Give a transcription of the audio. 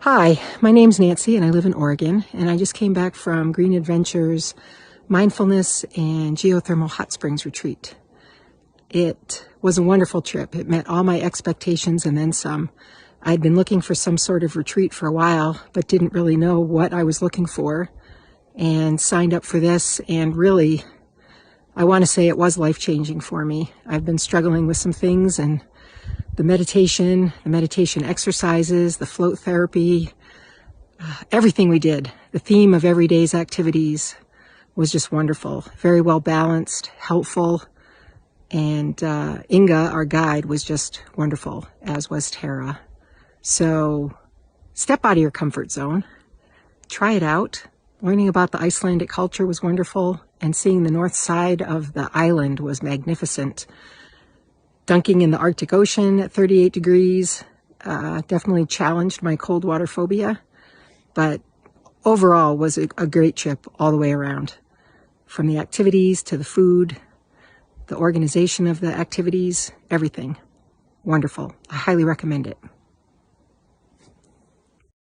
Hi, my name's Nancy and I live in Oregon, and I just came back from Green Adventures Mindfulness and Geothermal Hot Springs retreat. It was a wonderful trip. It met all my expectations and then some. I'd been looking for some sort of retreat for a while, but didn't really know what I was looking for, and signed up for this, and really, I want to say it was life-changing for me. I've been struggling with some things, and the meditation exercises, the float therapy, everything we did, the theme of every day's activities was just wonderful. Very well balanced, helpful, and Inga, our guide, was just wonderful, as was Tara. So step out of your comfort zone, try it out. Learning about the Icelandic culture was wonderful, and seeing the north side of the island was magnificent. Dunking in the Arctic Ocean at 38 degrees definitely challenged my cold water phobia, but overall was a great trip all the way around. From the activities to the food, the organization of the activities, everything. Wonderful. I highly recommend it.